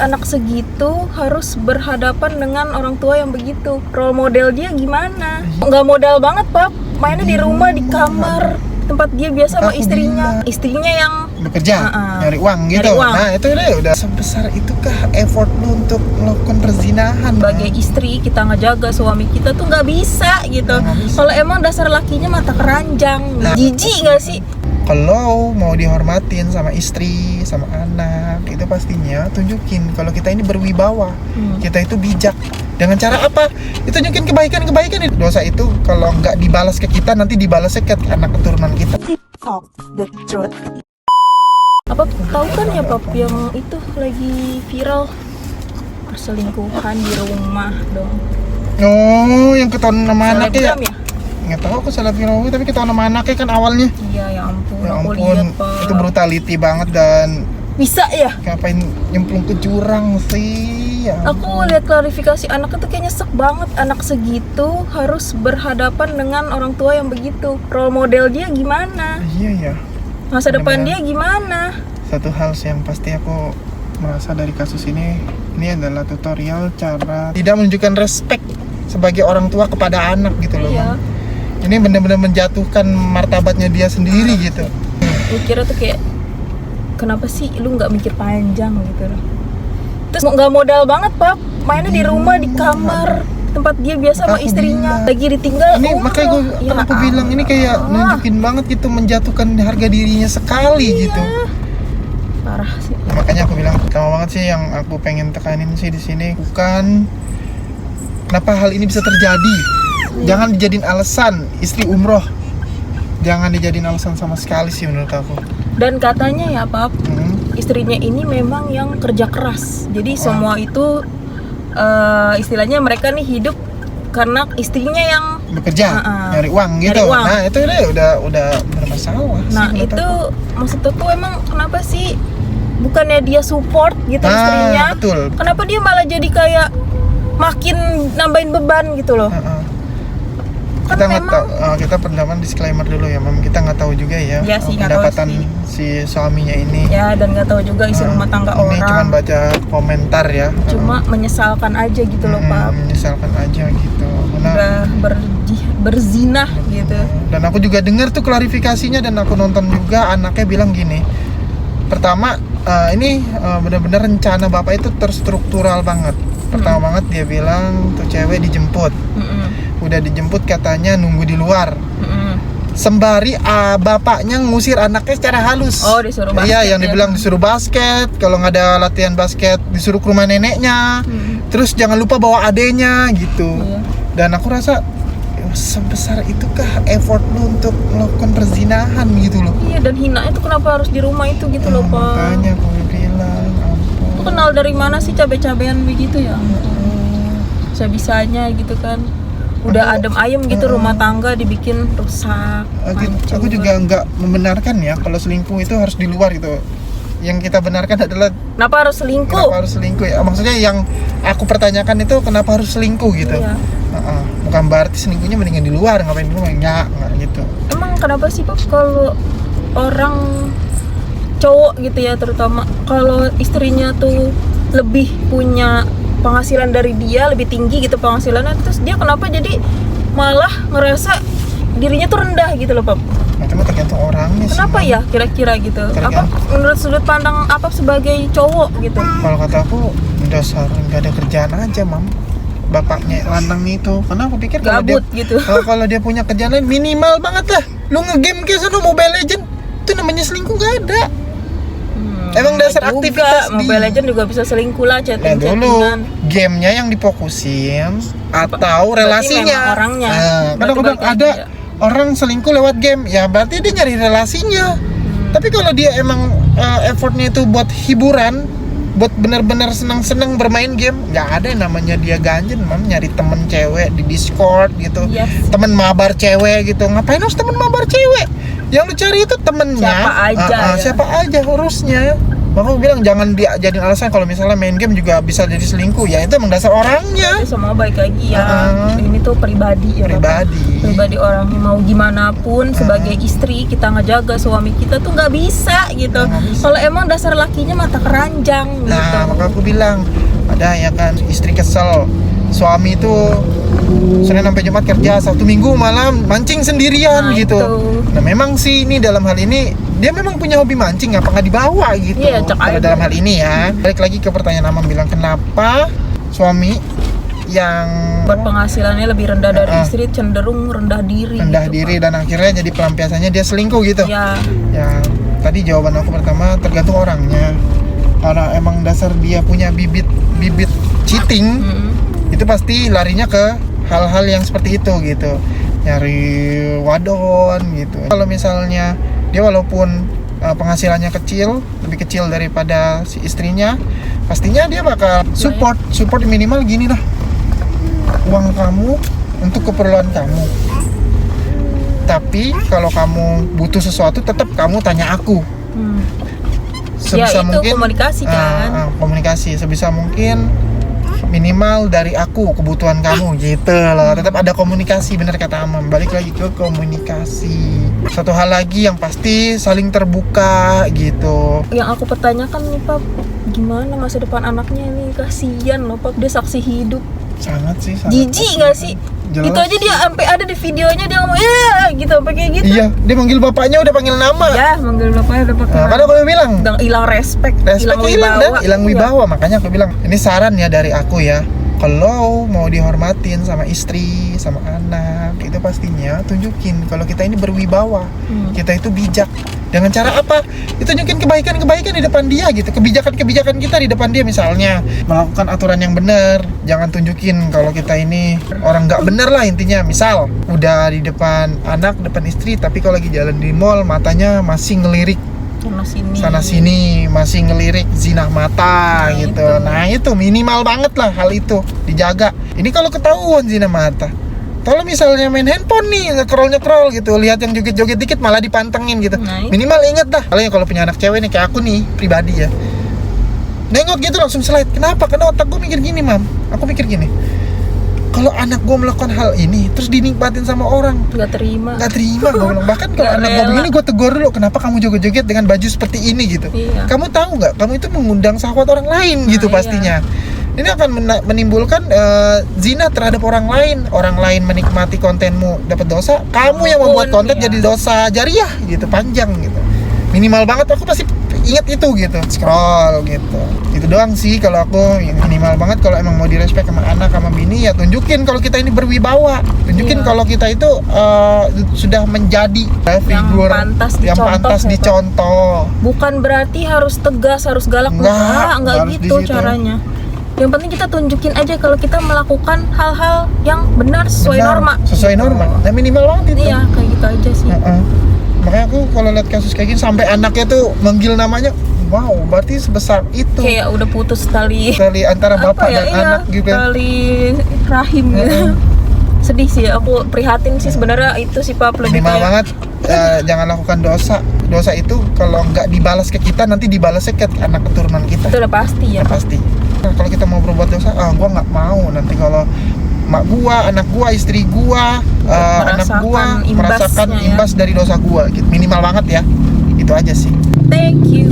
anak segitu harus berhadapan dengan orang tua yang begitu. Role model dia gimana? Nggak modal banget, Pap. Mainnya di rumah, di kamar, tempat dia biasa sama istrinya. Istrinya yang bekerja, nyari uang gitu. Nyari uang. Nah itu udah sebesar itukah effort lu untuk melakukan perzinahan? Sebagai istri kita ngejaga suami kita tuh nggak bisa gitu. Kalau emang dasar lakinya mata keranjang, jijik nggak sih? Kalau mau dihormatin sama istri, sama anak, itu pastinya tunjukin kalau kita ini berwibawa, kita itu bijak. Dengan cara apa? Itu tunjukin kebaikan-kebaikan. Dosa itu kalau nggak dibalas ke kita, nanti dibalasnya ke anak keturunan kita. Talk the truth. Apa tahu kan ya, Pap, yang itu lagi viral perselingkuhan di rumah dong. Oh, yang ketahuan sama anaknya ya? Selebgram ya? Nggak tahu aku salah film tapi ketahuan sama anaknya kan awalnya. Iya, ya ampun. Ya Aku ampun, lihat, Pak. itu brutality banget dan Bisa ya? ngapain nyemplung ke jurang sih? Ya ampun. Aku lihat klarifikasi anaknya tuh kayak nyesek banget. Anak segitu harus berhadapan dengan orang tua yang begitu. Role model dia gimana? Iya ya. Masa depan Benar. dia gimana? Satu hal sih yang pasti aku merasa dari kasus ini adalah tutorial cara tidak menunjukkan respect sebagai orang tua kepada anak gitu loh. Iya. Ini benar-benar menjatuhkan martabatnya dia sendiri gitu. Gue kira tuh kayak, kenapa sih lu nggak mikir panjang gitu loh. Terus nggak modal banget, Pap. Mainnya di rumah, di kamar, tempat dia biasa sama Aku istrinya. bilang. Lagi ditinggal Ini makanya gue aku bilang ini kayak nunjukin banget gitu, menjatuhkan harga dirinya sekali gitu. Parah sih. Makanya aku bilang pertama banget sih yang aku pengen tekanin sih di sini bukan kenapa hal ini bisa terjadi. Jangan dijadiin alasan istri umroh. Jangan dijadiin alasan sama sekali sih menurut aku. Dan katanya ya, Pap, istrinya ini memang yang kerja keras. Jadi semua itu istilahnya mereka nih hidup karena istrinya yang bekerja, nyari uang gitu. Nyari uang. Nah, itu udah bermasalah sih. Nah, menurut itu aku. maksud aku emang kenapa sih bukannya dia support gitu istrinya? Betul. Kenapa dia malah jadi kayak makin nambahin beban gitu loh? Kan Kita nggak memang tahu, kita pertama disclaimer dulu ya, Mam. Kita nggak tahu juga ya, Ya sih, nggak tahu pendapatan sih. si suaminya ini. ya, dan nggak tahu juga isi rumah tangga Ini cuma orang. baca komentar ya. Cuma menyesalkan aja gitu loh, Pap. Menyesalkan aja gitu. Karena Udah berzinah gitu. dan aku juga dengar tuh klarifikasinya dan aku nonton juga anaknya bilang gini. Pertama, ini benar-benar rencana bapak itu terstruktural banget. Pertama banget dia bilang tuh cewek dijemput. Udah dijemput katanya nunggu di luar. Sembari bapaknya ngusir anaknya secara halus. Oh, disuruh basket. Iya, yang ya. dibilang disuruh basket. Kalau nggak ada latihan basket disuruh ke rumah neneknya. Terus jangan lupa bawa adenya gitu. Iya. Dan aku rasa sebesar itukah effort lu untuk melakukan perzinahan gitu loh. Iya, dan hinanya tuh kenapa harus di rumah itu gitu loh, Pak. Makanya aku bilang ampun. Lu kenal dari mana sih cabe-cabean begitu ya? Bisa-bisanya gitu kan. Udah adem ayem gitu rumah tangga dibikin rusak. Aku juga nggak membenarkan ya kalau selingkuh itu harus di luar gitu. Yang kita benarkan adalah Kenapa harus selingkuh? kenapa harus selingkuh ya. Maksudnya yang aku pertanyakan itu kenapa harus selingkuh gitu. Iya. Bukan berarti selingkuhnya mendingan di luar, ngapain di rumah, nggak gitu. Emang kenapa sih, Pak, kalau orang cowok gitu ya, terutama kalau istrinya tuh lebih punya penghasilan dari dia, lebih tinggi gitu penghasilannya, terus dia kenapa jadi malah ngerasa dirinya tuh rendah gitu loh, Pap? Nah, itu mah tergantung orangnya sih. Kenapa Mam. ya kira-kira gitu? Apa menurut sudut pandang apa sebagai cowok gitu? Kalau kata aku dasar nggak ada kerjaan aja, Mam. Bapaknya lanang itu. Karena aku pikir kalau dia Gabut gitu. kalau dia punya kerjaan lain minimal banget lah. Lu ngegame kayak sana Mobile Legend, itu namanya selingkuh nggak ada. Emang dasar juga, aktivitas Mobile Legend juga bisa selingkuh lah, Nah dulu chatting-chattingan. gamenya yang difokusin atau Berarti relasinya. memang orangnya. Karena Berarti aku bilang balik lagi ada ya. orang selingkuh lewat game, ya berarti dia nyari relasinya. Tapi kalau dia emang effortnya itu buat hiburan, buat benar-benar senang-senang bermain game, nggak ada yang namanya dia ganjen, Mam. Nyari temen cewek di Discord gitu, Yes. temen mabar cewek gitu. Ngapain harus temen mabar cewek? Yang lu cari itu temennya Siapa aja ya? siapa aja harusnya. Maka aku bilang jangan dia jadiin alasan kalau misalnya main game juga bisa jadi selingkuh. Ya itu emang dasar orangnya. Jadi semua baik lagi ya. Ini tuh pribadi ya. Pribadi orangnya mau gimana pun sebagai istri kita ngejaga suami kita tuh nggak bisa gitu. Kalau emang dasar lakinya mata keranjang gitu. Nah, maka aku bilang ada ya kan istri kesel, suami itu Senin sampai Jumat kerja, Sabtu Minggu malam mancing sendirian gitu. Nah memang sih ini dalam hal ini dia memang punya hobi mancing, apa nggak dibawa gitu. Iya, Kalau dalam hal ini ya. Balik lagi ke pertanyaan Amam bilang kenapa suami yang berpenghasilannya lebih rendah dari istri cenderung rendah diri. Dan akhirnya jadi pelampiasannya dia selingkuh gitu. Ya. Ya tadi jawaban aku pertama tergantung orangnya. Karena emang dasar dia punya bibit cheating, itu pasti larinya ke hal-hal yang seperti itu gitu, nyari wadon gitu. Kalau misalnya dia walaupun penghasilannya lebih kecil daripada si istrinya, pastinya dia bakal support minimal gini lah, uang kamu untuk keperluan kamu. Tapi kalau kamu butuh sesuatu tetap kamu tanya aku. Sebisa ya, itu mungkin komunikasi kan. Komunikasi sebisa mungkin minimal dari aku kebutuhan kamu gitu loh. Tetap ada komunikasi, benar kata Amam. Balik lagi ke komunikasi. Satu hal lagi yang pasti saling terbuka gitu. Yang aku pertanyakan nih Pap, gimana masa depan anaknya ini? Kasian loh Pap, dia saksi hidup. Sangat sih. Jijik gak sih? Jelas. Itu aja dia sampai ada di videonya dia ngomong ya gitu, sampai kayak gitu. Iya, dia manggil bapaknya udah panggil nama. Ya, manggil bapaknya udah pakai. Karena aku bilang udah hilang respect hilang wibawa. Makanya aku bilang ini saran ya dari aku ya. Kalau mau dihormatin sama istri, sama anak, itu pastinya tunjukin kalau kita ini berwibawa. Kita itu bijak. Dengan cara apa? Itu tunjukin kebaikan-kebaikan di depan dia gitu. Kebijakan-kebijakan kita di depan dia, misalnya melakukan aturan yang benar. Jangan tunjukin kalau kita ini orang nggak bener lah intinya. Misal udah di depan anak, depan istri, tapi kalau lagi jalan di mall matanya masih ngelirik sana sini, masih ngelirik zina mata gitu. Nah itu minimal banget lah hal itu dijaga. Ini kalau ketahuan zina mata, kalau misalnya main handphone nih nge-scroll gitu, lihat yang joget-joget dikit malah dipantengin gitu. Minimal inget dah. Kalau punya anak cewek nih kayak aku nih pribadi ya, nengok gitu langsung slide. Kenapa? Karena otak gue mikir gini, Mam. Aku mikir gini, kalau anak gue melakukan hal ini terus dinikmatin sama orang, nggak terima gue bilang. Bahkan kalau anak gue begini gue tegur dulu, kenapa kamu joget-joget dengan baju seperti ini gitu. Kamu tahu nggak, kamu itu mengundang syahwat orang lain gitu pastinya. Ini akan menimbulkan zina terhadap orang lain menikmati kontenmu dapat dosa, kamu yang membuat konten jadi dosa jariah gitu, panjang gitu. Minimal banget aku pasti ingat itu gitu, scroll gitu. Itu doang sih kalau aku yang minimal banget. Kalau emang mau direspek sama anak sama bini ya tunjukin kalau kita ini berwibawa, tunjukin kalau kita itu sudah menjadi figur yang pantas dicontoh. Bukan berarti harus tegas, harus galak, enggak gitu caranya. Yang penting kita tunjukin aja kalau kita melakukan hal-hal yang benar sesuai norma. Nah minimal banget itu. Iya, kayak gitu aja sih. Makanya aku kalau lihat kasus kayak gini sampai anaknya tuh manggil namanya, wow, berarti sebesar itu. Kayak udah putus tali antara bapak dan anak gitu. Tali rahim gitu. Sedih sih, aku prihatin sih sebenarnya itu sih Pap, lebih minimal banget. Jangan lakukan dosa itu kalau nggak dibalas ke kita nanti dibalasnya ke anak keturunan kita. Itu udah pasti ya. Pasti. Nah, kalau kita mau berbuat dosa, gua nggak mau nanti kalau mak gua, anak gua, istri gua, anak gua merasakan imbas dari dosa gua gitu. Minimal banget ya. Itu aja sih. Thank you.